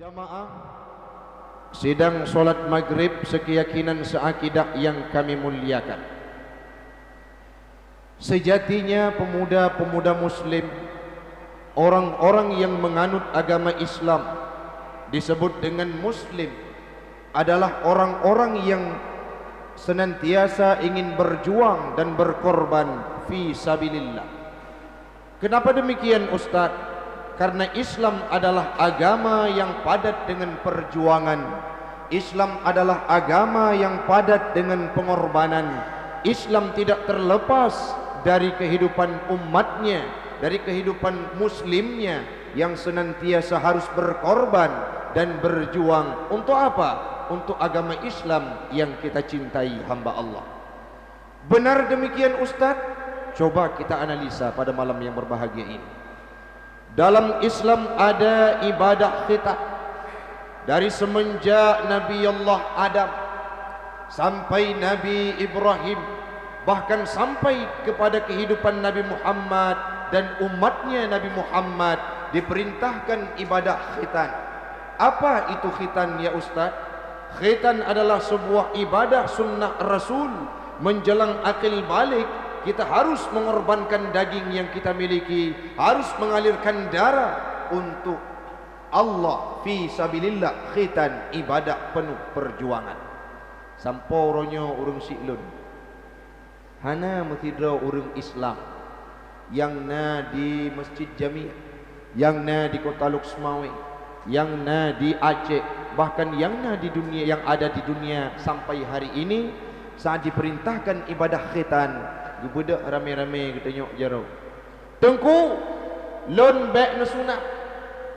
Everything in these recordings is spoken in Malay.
Jamaah sidang solat maghrib sekeyakinan seakidah yang kami muliakan. Sejatinya pemuda-pemuda muslim, orang-orang yang menganut agama Islam disebut dengan muslim adalah orang-orang yang senantiasa ingin berjuang dan berkorban fi sabilillah. Kenapa demikian Ustaz? Karena Islam adalah agama yang padat dengan perjuangan. Islam adalah agama yang padat dengan pengorbanan. Islam tidak terlepas dari kehidupan umatnya, dari kehidupan muslimnya yang senantiasa harus berkorban dan berjuang. Untuk apa? Untuk agama Islam yang kita cintai, hamba Allah. Benar demikian Ustaz? Coba kita analisa pada malam yang berbahagia ini. Dalam Islam ada ibadah khitan. Dari semenjak Nabi Allah Adam sampai Nabi Ibrahim, bahkan sampai kepada kehidupan Nabi Muhammad dan umatnya Nabi Muhammad, diperintahkan ibadah khitan. Apa itu khitan ya Ustaz? Khitan adalah sebuah ibadah sunnah Rasul. Menjelang akil balik, kita harus mengorbankan daging yang kita miliki, harus mengalirkan darah untuk Allah fi sabilillah. Khitan ibadah penuh perjuangan. Samporonyo urang siklun hana metidra urang Islam yang na di Masjid Jamiah, yang na di Kota Luxmawe, yang na di Aceh, bahkan yang na di dunia, yang ada di dunia sampai hari ini, saat diperintahkan ibadah khitan, gebedak rame-rame kita nyok jaro. Tengku lon bek nesunat.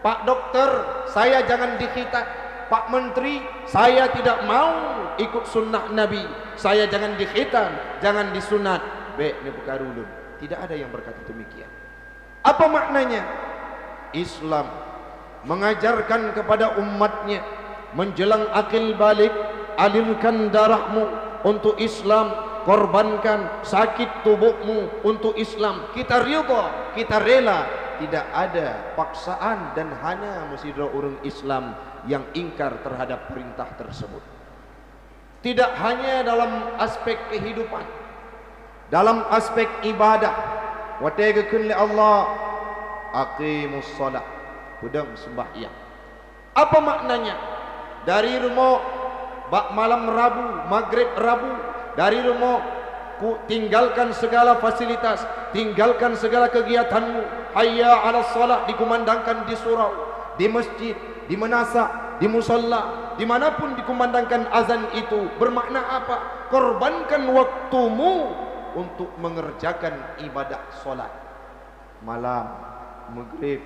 Pak doktor, saya jangan dikhitan. Pak menteri, saya tidak mau ikut sunnah Nabi. Saya jangan dikhitan, jangan disunat. Bek ne bekarulun. Tidak ada yang berkata demikian. Apa maknanya? Islam mengajarkan kepada umatnya menjelang akil balik, alirkan darahmu untuk Islam, korbankan sakit tubuhmu untuk Islam. Kita ridha, kita rela. Tidak ada paksaan dan hanya mesidra orang Islam yang ingkar terhadap perintah tersebut. Tidak hanya dalam aspek kehidupan, dalam aspek ibadah. Wategakeun li Allah, aqimus shalah, pedang sembahyang. Apa maknanya? Dari rumah bak malam Rabu, maghrib Rabu, dari rumah tinggalkan segala fasilitas, tinggalkan segala kegiatanmu. Hayya 'alas shalah dikumandangkan di surau, di masjid, di manasa, di musalla, dimanapun dikumandangkan azan itu. Bermakna apa? Korbankan waktumu untuk mengerjakan ibadah solat malam, maghrib,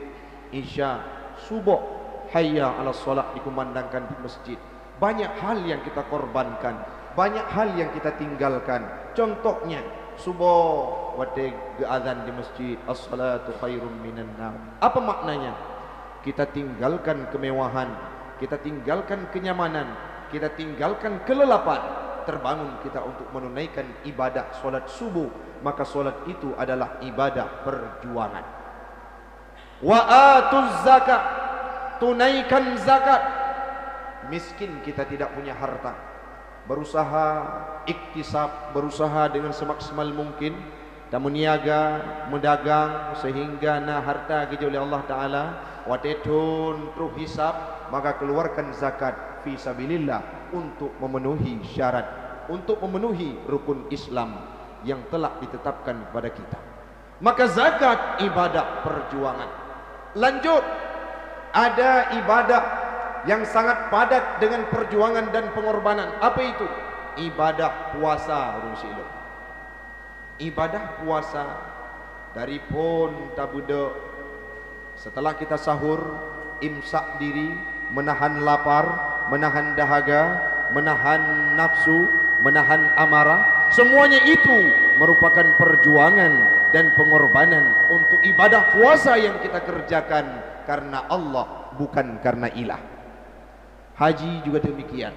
isya, subuh. Hayya 'alas shalah dikumandangkan di masjid. Banyak hal yang kita korbankan, banyak hal yang kita tinggalkan. Contohnya subuh wadeg azan di masjid, as-salatu khairum minan naum. Apa maknanya? Kita tinggalkan kemewahan, kita tinggalkan kenyamanan, kita tinggalkan kelelapan, terbangun kita untuk menunaikan ibadah solat subuh. Maka solat itu adalah ibadah perjuangan. Wa atuz zakat, tunaikan zakat. Miskin kita tidak punya harta, berusaha iktisab, berusaha dengan semaksimal mungkin, dan meniaga, mendagang sehingga na harta gejo oleh Allah Ta'ala watetun truh hisab, maka keluarkan zakat fi sabilillah untuk memenuhi syarat, untuk memenuhi rukun Islam yang telah ditetapkan kepada kita. Maka zakat ibadah perjuangan. Lanjut, ada ibadah yang sangat padat dengan perjuangan dan pengorbanan. Apa itu? Ibadah puasa. Ibadah puasa dari pun tabuda setelah kita sahur, imsak diri, menahan lapar, menahan dahaga, menahan nafsu, menahan amarah. Semuanya itu merupakan perjuangan dan pengorbanan untuk ibadah puasa yang kita kerjakan karena Allah, bukan karena ilah. Haji juga demikian.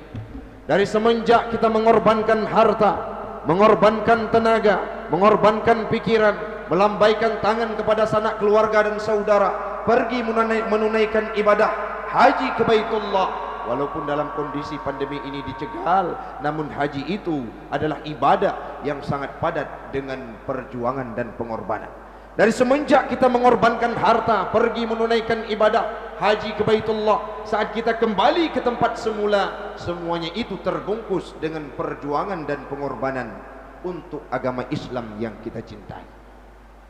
Dari semenjak kita mengorbankan harta, mengorbankan tenaga, mengorbankan pikiran, melambaikan tangan kepada sanak keluarga dan saudara, pergi menunaikan ibadah haji ke Baitullah. Walaupun dalam kondisi pandemi ini dicegal, namun haji itu adalah ibadah yang sangat padat dengan perjuangan dan pengorbanan. Dari semenjak kita mengorbankan harta pergi menunaikan ibadah haji ke Baitullah, saat kita kembali ke tempat semula, semuanya itu terbungkus dengan perjuangan dan pengorbanan untuk agama Islam yang kita cintai.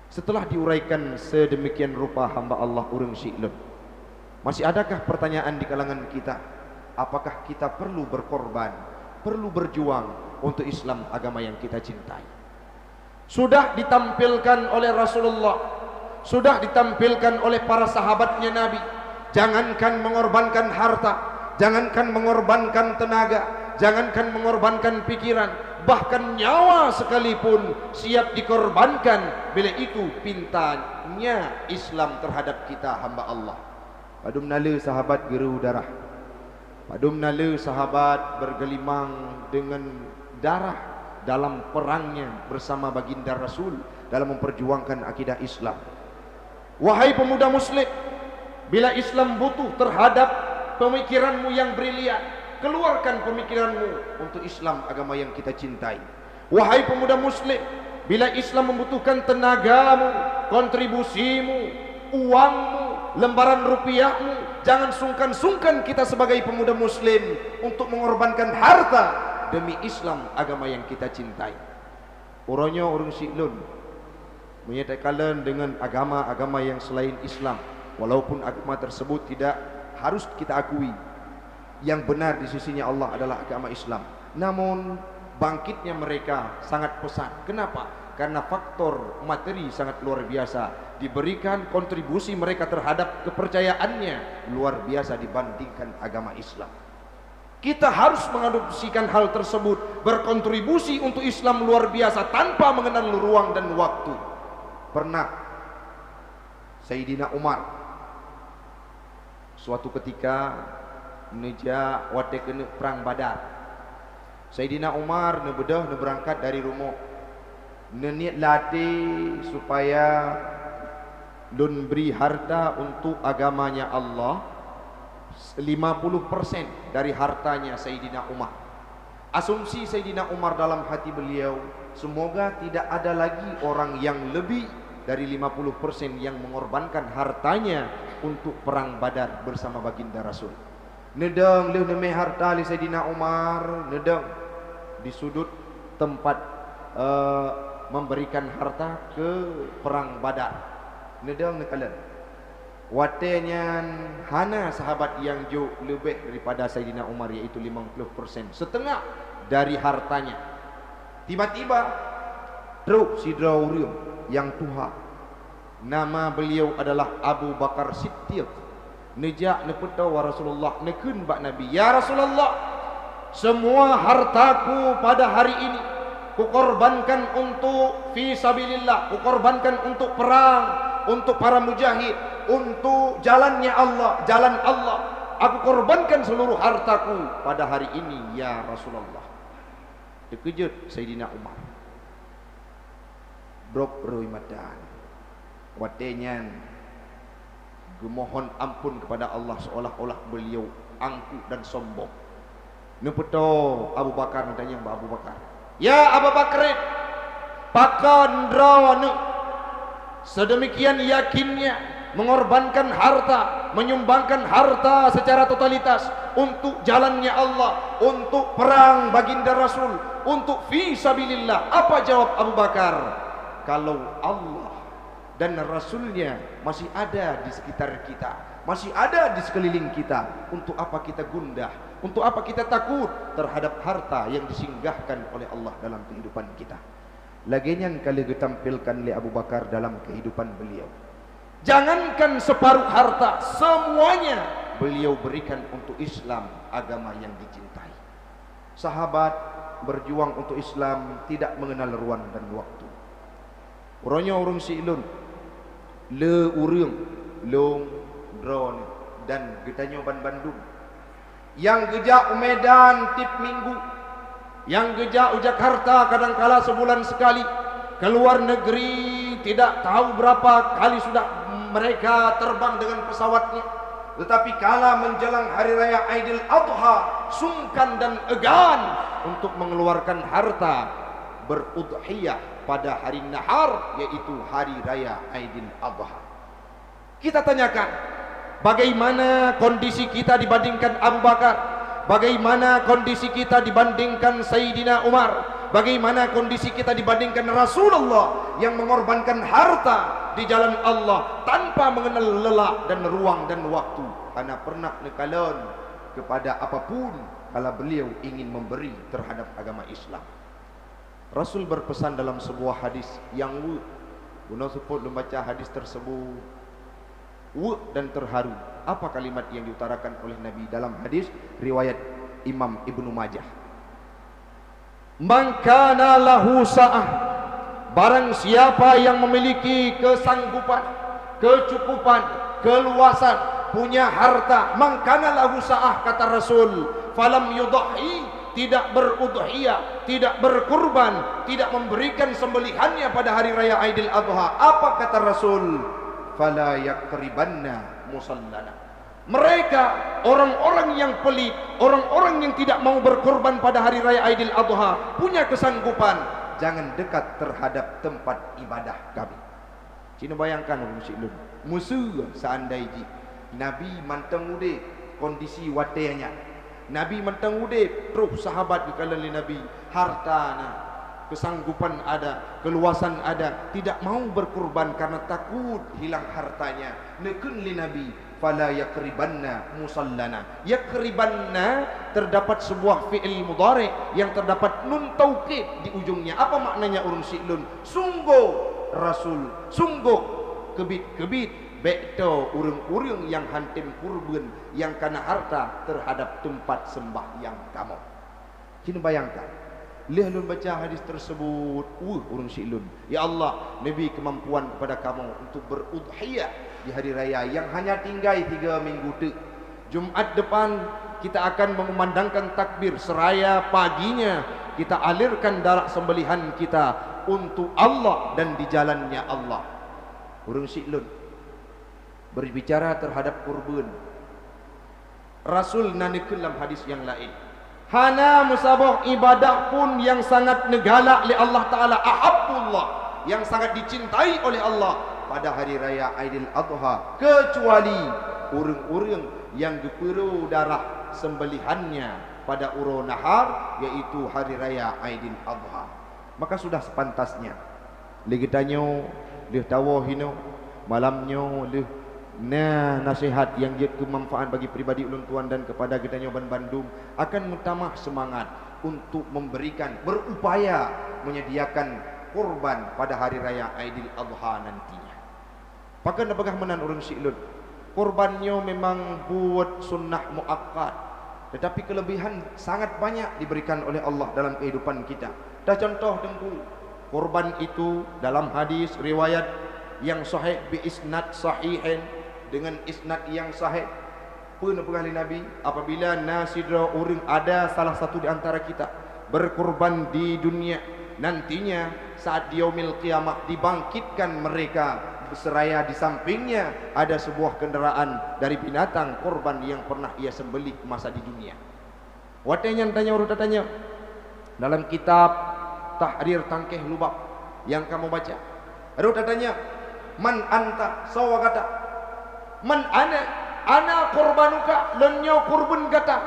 Setelah diuraikan sedemikian rupa hamba Allah urang Syi'lun, masih adakah pertanyaan di kalangan kita? Apakah kita perlu berkorban, perlu berjuang untuk Islam, agama yang kita cintai? Sudah ditampilkan oleh Rasulullah, sudah ditampilkan oleh para sahabatnya Nabi. Jangankan mengorbankan harta, jangankan mengorbankan tenaga, jangankan mengorbankan pikiran, bahkan nyawa sekalipun siap dikorbankan bila itu pintanya Islam terhadap kita hamba Allah. Padum nala sahabat geru darah, padum nala sahabat bergelimang dengan darah dalam perangnya bersama baginda Rasul dalam memperjuangkan akidah Islam. Wahai pemuda muslim, bila Islam butuh terhadap pemikiranmu yang brilian, keluarkan pemikiranmu untuk Islam, agama yang kita cintai. Wahai pemuda muslim, bila Islam membutuhkan tenagamu, kontribusimu, uangmu, lembaran rupiahmu, jangan sungkan-sungkan kita sebagai pemuda muslim untuk mengorbankan harta demi Islam, agama yang kita cintai. Orangnya orang Syi'lun menyatakan dengan agama-agama yang selain Islam, walaupun agama tersebut tidak harus kita akui, yang benar di sisinya Allah adalah agama Islam, namun bangkitnya mereka sangat pesat. Kenapa? Karena faktor materi sangat luar biasa, diberikan kontribusi mereka terhadap kepercayaannya luar biasa dibandingkan agama Islam. Kita harus mengadopsikan hal tersebut, berkontribusi untuk Islam luar biasa tanpa mengenal ruang dan waktu. Pernah Sayyidina Umar suatu ketika menuju wate kena perang Badar. Sayyidina Umar bedah berangkat dari rumah, niat latih supaya dun beri harta untuk agamanya Allah 50% dari hartanya Sayyidina Umar. Asumsi Sayyidina Umar dalam hati beliau, semoga tidak ada lagi orang yang lebih dari 50% yang mengorbankan hartanya untuk perang Badar bersama baginda Rasul. Nedang leh neme harta li Sayyidina Umar, nedang di sudut tempat memberikan harta ke perang Badar. Nedang nekalan watenya hana sahabat yang jauh lebih daripada Sayyidina Umar, yaitu 50%, setengah dari hartanya. Tiba-tiba truk sidra urang yang tuha, nama beliau adalah Abu Bakar Siddiq, nejak nepeta wa Rasulullah nekun bak Nabi, ya Rasulullah, semua hartaku pada hari ini kukorbankan untuk fi sabilillah, kukorbankan untuk perang, untuk para mujahid, untuk jalannya Allah, jalan Allah. Aku korbankan seluruh hartaku pada hari ini ya Rasulullah. Terkejut Sayyidina Umar, brok roi madan watenya gemohon ampun kepada Allah, seolah-olah beliau angkuh dan sombong. Nepeto Abu Bakar nadanya Abu Bakar, ya Abu Bakar, pakan drawane sedemikian yakinnya mengorbankan harta, menyumbangkan harta secara totalitas untuk jalannya Allah, untuk perang baginda Rasul, untuk fi sabilillah. Apa jawab Abu Bakar? Kalau Allah dan Rasulnya masih ada di sekitar kita, masih ada di sekeliling kita, untuk apa kita gundah, untuk apa kita takut terhadap harta yang disinggahkan oleh Allah dalam kehidupan kita. Laginya kali ditampilkan oleh Abu Bakar dalam kehidupan beliau, jangankan separuh harta, semuanya beliau berikan untuk Islam, agama yang dicintai. Sahabat berjuang untuk Islam tidak mengenal ruang dan waktu. Orangnya orang Syi'lun, le urang, long, drone dan getanya Bandung, yang gejak Medan tip minggu, yang gejak Jakarta kadangkala sebulan sekali, keluar negeri tidak tahu berapa kali sudah mereka terbang dengan pesawatnya. Tetapi kala menjelang hari raya Aidil Adha, sungkan dan enggan untuk mengeluarkan harta berudhiyah pada hari nahar, yaitu hari raya Aidil Adha. Kita tanyakan, bagaimana kondisi kita dibandingkan Abu Bakar? Bagaimana kondisi kita dibandingkan Sayyidina Umar? Bagaimana kondisi kita dibandingkan Rasulullah yang mengorbankan harta di jalan Allah tanpa mengenal lelah dan ruang dan waktu, karena pernah nekalon kepada apapun kalau beliau ingin memberi terhadap agama Islam. Rasul berpesan dalam sebuah hadis yang guna support membaca hadis tersebut dan terharu. Apa kalimat yang diutarakan oleh Nabi dalam hadis riwayat Imam Ibnu Majah? Man kana lahu sa'ah, barang siapa yang memiliki kesanggupan, kecukupan, keluasan, punya harta, man kana lahu sa'ah, kata Rasul, falam yudhi, tidak berudhiyah, tidak berkurban, tidak memberikan sembelihannya pada hari raya Aidil Adha. Apa kata Rasul? Fala yakribanna musallana. Mereka orang-orang yang pelit, orang-orang yang tidak mau berkorban pada hari raya Aidil Adha, punya kesanggupan, jangan dekat terhadap tempat ibadah kami. Cina bayangkan muslim musuh seandainya Nabi mantang ude kondisi watenya, Nabi mantang ude terus sahabat di kalangan Nabi, hartana, kesanggupan ada, keluasan ada, tidak mau berkorban karena takut hilang hartanya. Nekun li Nabi, fala yakribanna musallana. Yakribanna terdapat sebuah fi'il mudhari yang terdapat nun taukid di ujungnya. Apa maknanya urun si'lun? Sungguh Rasul, sungguh kebit-kebit bekto urung-urung yang hantim kurban yang kana harta terhadap tempat sembahyang kamu. Kini bayangkan, lihat lun baca hadis tersebut, urung si'lun, ya Allah, Nabi kemampuan kepada kamu untuk berudhiyah di hari raya yang hanya tinggal 3 minggu tu. Jumat depan kita akan mengumandangkan takbir, seraya paginya kita alirkan darah sembelihan kita untuk Allah dan di jalannya Allah. Urung si'lun berbicara terhadap kurban, Rasul nanikeun dalam hadis yang lain, hana musabah ibadah pun yang sangat negala oleh Allah Ta'ala, ahabbullah, yang sangat dicintai oleh Allah pada hari raya Aidil Adha, kecuali urang-urang yang geperu darah sembelihannya pada uro nahar, yaitu hari raya Aidil Adha. Maka sudah sepantasnya ligitanyo leh tawahino malamnyo leh nasihat yang dia kemanfaat bagi pribadi ulun tuan dan kepada kita nyoban Bandung akan mutamah semangat untuk memberikan, berupaya menyediakan kurban pada hari raya Aidil Adha nantinya. Pakai napagah menan urang si'lun, kurbannya memang buat sunnah muakkad, tetapi kelebihan sangat banyak diberikan oleh Allah dalam kehidupan kita. Dah contoh tengku kurban itu dalam hadis riwayat yang sahih bi isnad sahihin, dengan isnad yang sahih pun pengali Nabi, apabila nasidra orang ada salah satu di antara kita berkurban di dunia, nantinya saat di yaumil qiyamah dibangkitkan mereka, seraya di sampingnya ada sebuah kendaraan dari binatang kurban yang pernah ia sembelih masa di dunia. Watenya tanya urut tanya dalam kitab Tahrir Tangkeh Lubab yang kamu baca, urut tanya, man anta sawagata, man ana kurbanuka, lenyo kurban kata,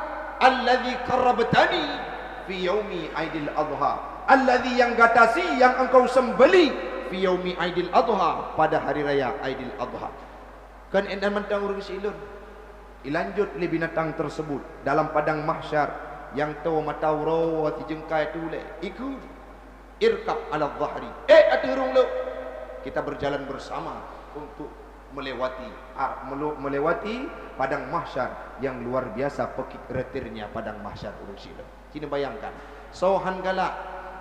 alladhi qarrabtani fi yaumi Aidil Adha, alladhi yang gatasi yang engkau sembeli fi yaumi Aidil Adha, pada hari raya Aidil Adha. Kan endan mentang urang silun ilanjut li binatang tersebut dalam padang mahsyar yang tahu matau ati jengkai tu le ikut irkab ala dhahri, aturung lo, kita berjalan bersama untuk melewati padang mahsyar yang luar biasa pekik retirnya padang mahsyar urang silun. Kini bayangkan sohan galak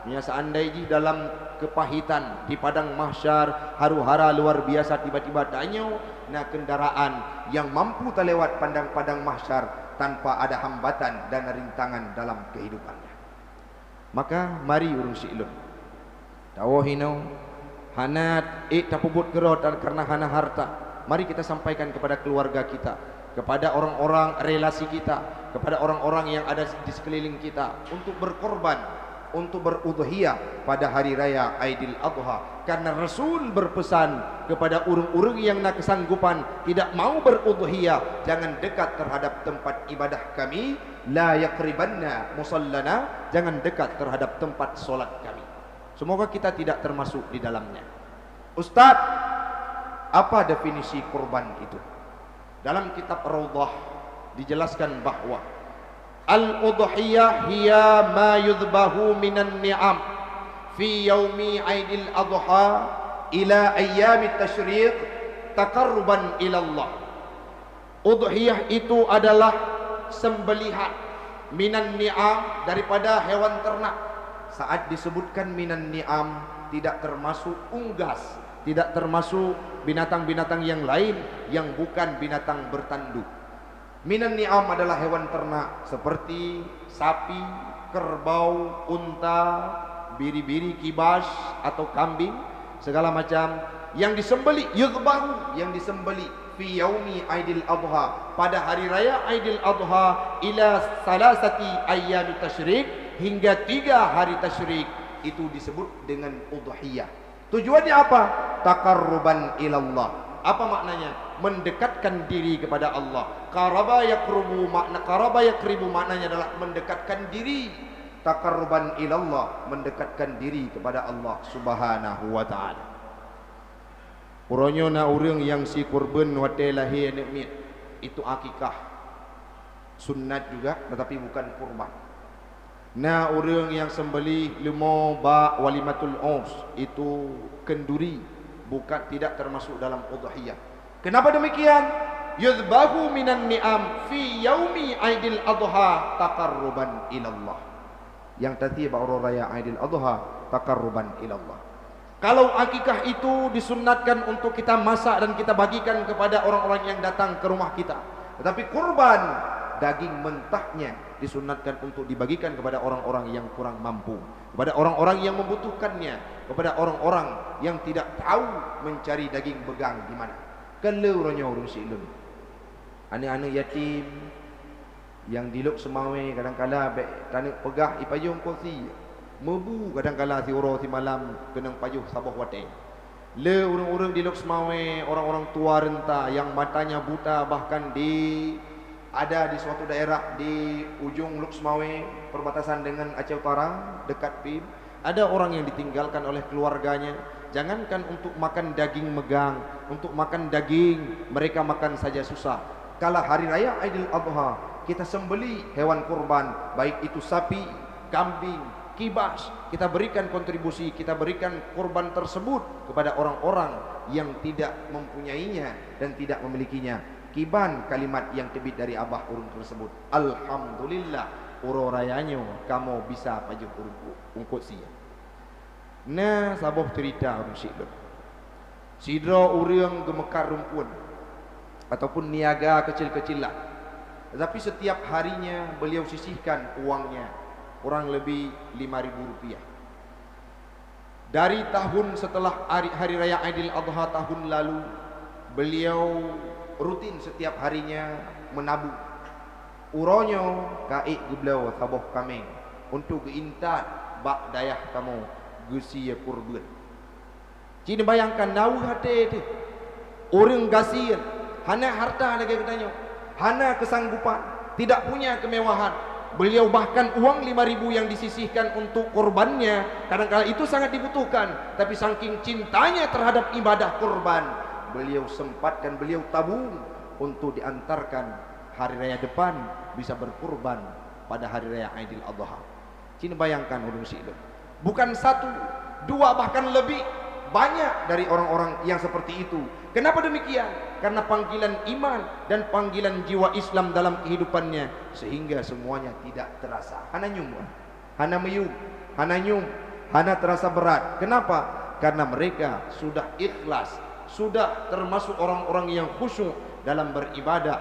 nya seandainya dalam kepahitan di padang mahsyar haru-hara luar biasa, tiba-tiba danyo na kendaraan yang mampu terlewat padang-padang mahsyar tanpa ada hambatan dan rintangan dalam kehidupannya. Maka mari urang si'lun tawahino hanat tapubut gerot karena hana harta, mari kita sampaikan kepada keluarga kita, kepada orang-orang relasi kita, kepada orang-orang yang ada di sekeliling kita untuk berkorban, untuk berudhiyah pada hari raya Aidil Adha. Karena Rasul berpesan kepada urang-urang yang nak kesanggupan tidak mau berudhiyah, jangan dekat terhadap tempat ibadah kami, la yaqribanna musallana, jangan dekat terhadap tempat solat kami. Semoga kita tidak termasuk di dalamnya. Ustaz, apa definisi kurban itu? Dalam kitab Raudhah dijelaskan bahwa al-udhiyah hiya ma yudhbahu minan ni'am fi yaumi Aidil Adha ila ayyamit tasyriq taqarruban ila Allah. Udhiyah itu adalah sembelihan minan ni'am, daripada hewan ternak. Saat disebutkan minan ni'am, tidak termasuk unggas, tidak termasuk binatang-binatang yang lain yang bukan binatang bertanduk. Minan ni'am adalah hewan ternak seperti sapi, kerbau, unta, biri-biri, kibas atau kambing, segala macam yang disembeli, yudhbahu, yang disembeli fi yaumi Aidil Adha, pada hari raya Aidil Adha, ila salasati ayyamit tasyrik, hingga 3 hari tasyrik, itu disebut dengan udhiyah. Tujuannya apa? Taqarruban ilallah. Apa maknanya? Mendekatkan diri kepada Allah. Qaraba yaqrubu, makna qaraba yaqribu maknanya adalah mendekatkan diri. Taqarruban ilallah, mendekatkan diri kepada Allah Subhanahu wa taala. Uronyo na urang yang si kurban wate lahir nikmat, itu akikah. Sunnat juga tetapi bukan kurban. Nah, orang yang sembelih limo ba walimatul urs, itu kenduri, bukan, tidak termasuk dalam udhiyah. Kenapa demikian? Yudhbahu minan ni'am fi yaumi Aidil Adha taqarruban ilallah. Yang tadi ba'ur raya Aidil Adha taqarruban ilallah. Kalau akikah itu disunnatkan untuk kita masak dan kita bagikan kepada orang-orang yang datang ke rumah kita. Tetapi kurban, daging mentahnya disunatkan untuk dibagikan kepada orang-orang yang kurang mampu, kepada orang-orang yang membutuhkannya, kepada orang-orang yang tidak tahu mencari daging begang di mana. Kalau orangnya orang silun, anak-anak yatim yang diluk semawe, kadang-kala tanik pegah ipayung kosi mebu, kadang-kala si oro si malam kenang payuh sabah wate. Le orang-orang diluk semawe, orang-orang tua renta yang matanya buta, bahkan ada di suatu daerah di ujung Luk Semawe, perbatasan dengan Aceh Utara, dekat PIB, ada orang yang ditinggalkan oleh keluarganya. Jangankan untuk makan daging megang, untuk makan daging mereka makan saja susah. Kala hari raya Aidil Adha, kita sembeli hewan kurban, baik itu sapi, kambing, kibas, kita berikan kontribusi, kita berikan kurban tersebut kepada orang-orang yang tidak mempunyainya dan tidak memilikinya. Kiban kalimat yang terbit dari abah urung tersebut. Alhamdulillah, uro rayanya kamu bisa paju ungkut sia. Nah, saboh cerita urung sidro. Sidro urang gemekar rumpun ataupun niaga kecil-kecil lah. Tetapi setiap harinya beliau sisihkan uangnya kurang lebih Rp5.000. Dari tahun setelah hari raya Aidil Adha tahun lalu, beliau rutin setiap harinya menabung. Uronyo kaik geblau saboh kami untuk geintat bak dayah kamu gusia kurban. Cina bayangkan nau hati tu orang gasian, hana harta lagi katanya, hana kesanggupan, tidak punya kemewahan. Beliau bahkan uang 5.000 yang disisihkan untuk korbannya, kadang-kadang itu sangat dibutuhkan, tapi saking cintanya terhadap ibadah korban, beliau sempatkan, beliau tabung untuk diantarkan hari raya depan bisa berkurban pada hari raya Aidil Adha. Cina bayangkan ulun si itu. Bukan 1, 2, bahkan lebih banyak dari orang-orang yang seperti itu. Kenapa demikian? Karena panggilan iman dan panggilan jiwa Islam dalam kehidupannya, sehingga semuanya tidak terasa. Hana nyum, hana meyum, hana nyum, hana terasa berat. Kenapa? Karena mereka sudah ikhlas, sudah termasuk orang-orang yang khusyuk dalam beribadah,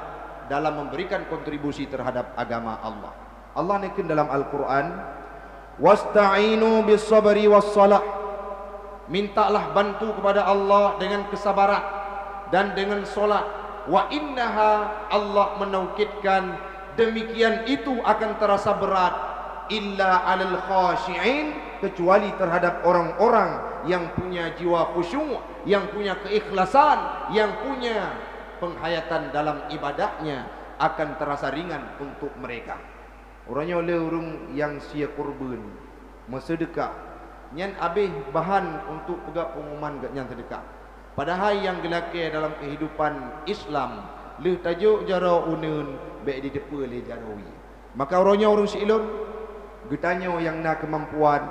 dalam memberikan kontribusi terhadap agama Allah. Allah nekin dalam Al-Quran, wasta'inu bis sabri was salah, mintalah bantu kepada Allah dengan kesabaran dan dengan solat. wa innaha, Allah menaukidkan demikian itu akan terasa berat, illa 'alal khashi'in, kecuali terhadap orang-orang yang punya jiwa khusyuk, yang punya keikhlasan, yang punya penghayatan dalam ibadahnya, akan terasa ringan untuk mereka. Orangnya oleh orang yang sia kurban, bersedekah, nyan habis bahan untuk pegak pengumuman nyan sedekah. Padahal yang gelake dalam kehidupan Islam, leh tajuk jara unun baik di depa le jarawi. Maka orangnya orang silon getanyo yang nak kemampuan,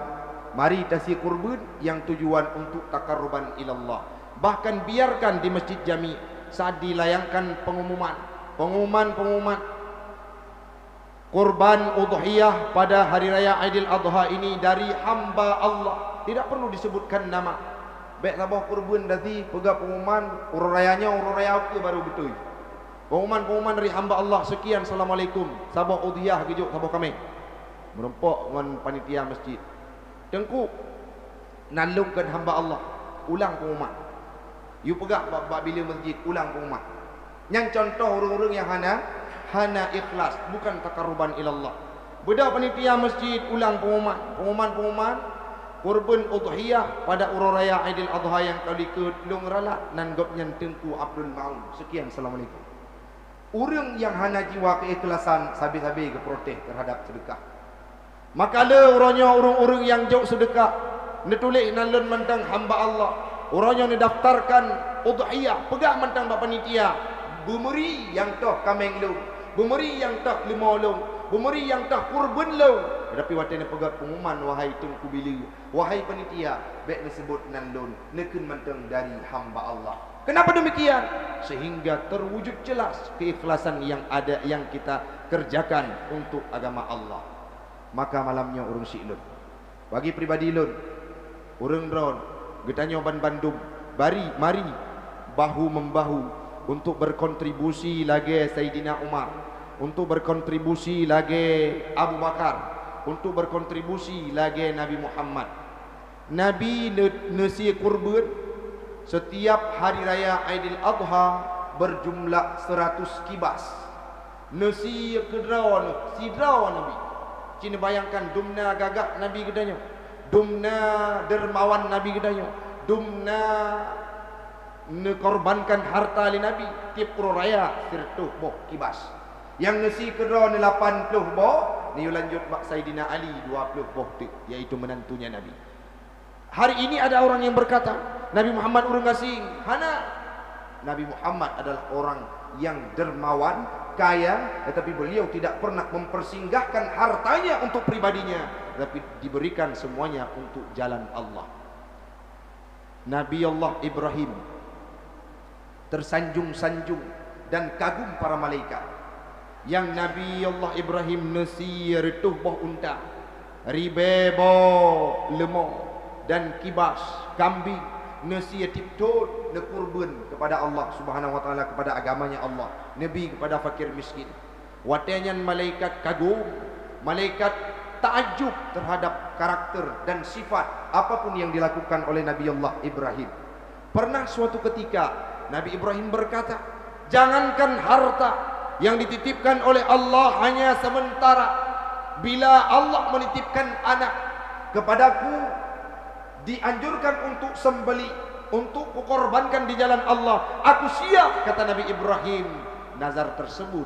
mari tasih kurban yang tujuan untuk takarruban ilallah. Bahkan biarkan di masjid jami saat dilayangkan pengumuman kurban udhiyah pada hari raya Aidil Adha ini dari hamba Allah, tidak perlu disebutkan nama. Baik sabah kurban dati pegak pengumuman urang rayanya urang raya apa baru betul. Pengumuman dari hamba Allah sekian, assalamualaikum, sabah udhiyah gejuk sabah kami. Merempok dengan panitia masjid. Tengku nalungkan hamba Allah, ulang pengumuman. You pegak bab bila masjid ulang pengumuman. Yang contoh orang-orang yang hana ikhlas, bukan takarruban ilallah. Beda panitia masjid ulang pengumuman kurban udhiyah pada urang raya Aidil Adha yang kali ke-10 ralat nan gopnya Tengku Abdul Maun. Sekian, assalamualaikum. Orang yang hana jiwa keikhlasan sabi-sabi ke protes terhadap sedekah. Maka le orangnya orang-orang yang jauh sedekah, netulik nalun mentang hamba Allah. Orangnya daftarkan udhiyah, pegak mentang bak panitia. Bumeri yang toh kameng lu, bumeri yang toh limau lu, bumeri yang toh kurban lu. Tetapi watene pegak pengumuman, wahai Tengku bila, wahai panitia, baik disebut nalun nekun mentang dari hamba Allah. Kenapa demikian? Sehingga terwujud jelas keikhlasan yang ada yang kita kerjakan untuk agama Allah. Maka malamnya urang silun, bagi pribadi lun, urang ron, getanyo Bandung, mari bahu membahu untuk berkontribusi lagi Sayyidina Umar, untuk berkontribusi lagi Abu Bakar, untuk berkontribusi lagi Nabi Muhammad. Nabi nasi kurban setiap hari raya Aidil Adha berjumlah 100 kibas. Nasi kedrawan, sidrawan Nabi. Cina bayangkan dumna gagak Nabi gedanya, dumna dermawan Nabi gedanya, dumna nekorbankan harta li Nabi tiap urang raya sirtuh boh kibas. Yang nasi kedua 80 boh, ni lanjut mak Saidina Ali 20 boh tu, iaitu menantunya Nabi. Hari ini ada orang yang berkata Nabi Muhammad urang gasing. Hana, Nabi Muhammad adalah orang yang dermawan, kaya, tetapi beliau tidak pernah mempersinggahkan hartanya untuk pribadinya, tetapi diberikan semuanya untuk jalan Allah. Nabi Allah Ibrahim tersanjung-sanjung dan kagum para malaikat. Yang Nabi Allah Ibrahim nasi retuh boh unta, ribebo lemau dan kibas kambing, nasi tiptun ne kurban kepada Allah Subhanahu wa taala, kepada agamanya Allah, nabi kepada fakir miskin. Watenya malaikat kagum, malaikat takjub terhadap karakter dan sifat apapun yang dilakukan oleh Nabi Allah Ibrahim. Pernah suatu ketika Nabi Ibrahim berkata, jangankan harta yang dititipkan oleh Allah hanya sementara, bila Allah menitipkan anak kepadaku, dianjurkan untuk sembeli, untuk kukorbankan di jalan Allah, aku siap, kata Nabi Ibrahim. Nazar tersebut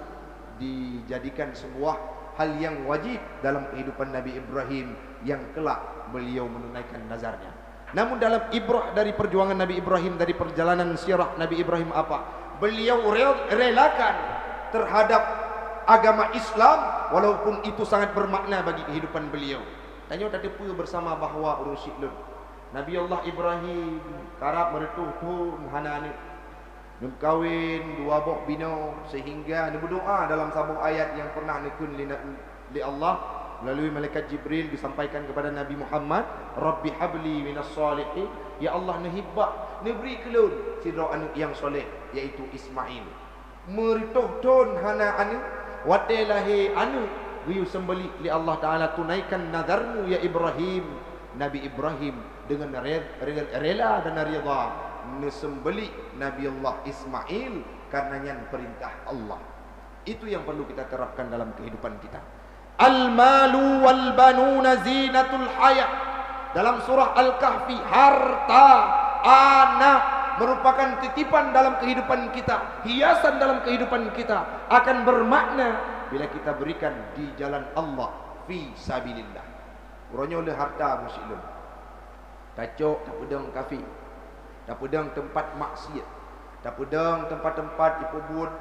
dijadikan sebuah hal yang wajib dalam kehidupan Nabi Ibrahim yang kelak beliau menunaikan nazarnya. Namun dalam ibrah dari perjuangan Nabi Ibrahim, dari perjalanan sirah Nabi Ibrahim apa? Beliau relakan terhadap agama Islam walaupun itu sangat bermakna bagi kehidupan beliau. Tanya tadi pun bersama bahawa urusilun Nabi Allah Ibrahim karab meretuh tu muhanani nun kawin dua bok bino, sehingga dia berdoa dalam sebuah ayat yang pernah nekun li Allah melalui malaikat Jibril disampaikan kepada Nabi Muhammad, Rabbi habli minas salihin, ya Allah nehibba neberi kelun sidra anu yang soleh iaitu Ismail. Meretuh tun hana anu watelahi anu wiu sembeli li Allah taala, tunaikan nazarmu ya Ibrahim. Nabi Ibrahim dengan rela dan rida nesembeli Nabi Allah Ismail karenanya perintah Allah. Itu yang perlu kita terapkan dalam kehidupan kita. Al-malu wal banuna zinatul hayat. Dalam surah Al-Kahfi, harta, anak merupakan titipan dalam kehidupan kita, hiasan dalam kehidupan kita, akan bermakna bila kita berikan di jalan Allah fi sabilillah. Urangnya oleh harta muslim. Tacok tak pedang kafir. Tak pedang tempat maksiat. Tak pedang tempat-tempat ipo buat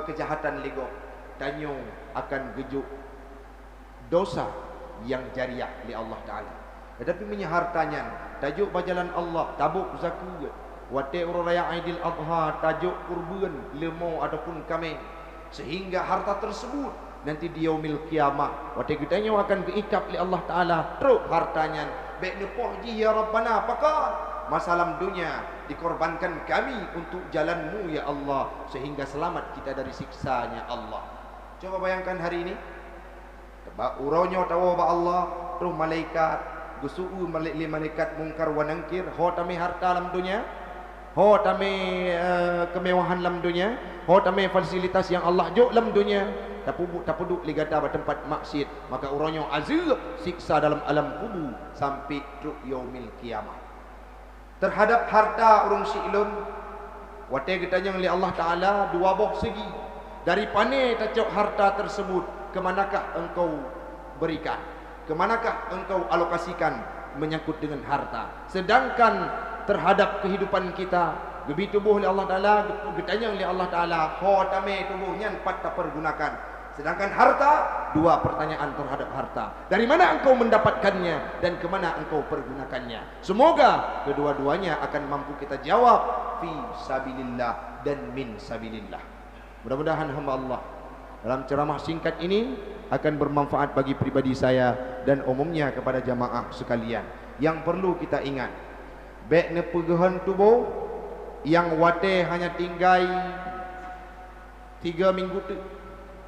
kejahatan lego. Tanyo akan gejuk dosa yang jariah li Allah Taala. Tetapi punya hartanya tajuk berjalan Allah, tabuk zakat, wate urang raya Aidil Adha, tajuk kurban lemau ataupun kambing, sehingga harta tersebut nanti di yaumil kiamah wate kitanya akan diikap li Allah Taala teruk hartanya baik nepoh ji ya Rabbana pakar masalah dunia dikorbankan kami untuk jalanmu ya Allah sehingga selamat kita dari siksanya Allah. Coba bayangkan hari ini tebak uronyo tawa ba Allah terus malaikat gusuu malaikat mungkar wa nangkir ho tame harta dalam dunia, ho tame kemewahan dalam dunia, ho tame fasilitas yang Allah jok dalam dunia, tak puduk ligata ba tempat maksiat, maka uronyo azab siksa dalam alam kubur sampai truk yaumil kiamah. Terhadap harta urang silun wate getanya oleh Allah Taala dua boh segi. Dari pane tacok harta tersebut, kemanakah engkau berikan? Kemanakah engkau alokasikan menyangkut dengan harta? Sedangkan terhadap kehidupan kita, gebi tubuh oleh Allah Taala, getanya oleh Allah Taala, ho tame tubuhnya empat tak pergunakan. Sedangkan harta, dua pertanyaan terhadap harta. Dari mana engkau mendapatkannya dan kemana engkau pergunakannya? Semoga kedua-duanya akan mampu kita jawab fi sabilillah dan min sabilillah. Mudah-mudahan hamba Allah dalam ceramah singkat ini akan bermanfaat bagi pribadi saya dan umumnya kepada jamaah sekalian. Yang perlu kita ingat, baik nepegahan tubuh yang wate hanya tinggal 3 minggu tu,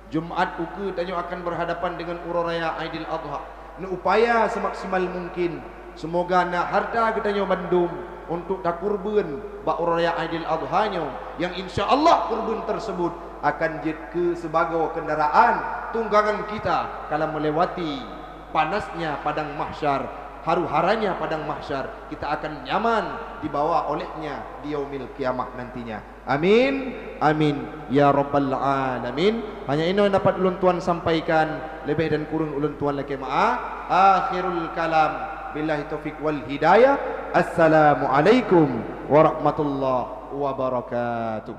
Jumaat uke tanya akan berhadapan dengan urang raya Aidil Adha. Na upaya semaksimal mungkin semoga nak harta kita nyo bandum untuk tak kurban ba urang raya Aidil Adha nyo yang insya-Allah kurban tersebut akan jid ke sebagai kendaraan tunggangan kita kala melewati panasnya padang mahsyar, haru-haranya padang mahsyar, kita akan nyaman dibawa olehnya di yaumil kiamah nantinya. Amin, amin ya rabbal alamin. Hanya ini yang dapat ulun tuan sampaikan, lebih dan kurang ulun tuan lagi maaf. Akhirul kalam, billahi taufiq wal hidayah. Assalamualaikum warahmatullahi wabarakatuh.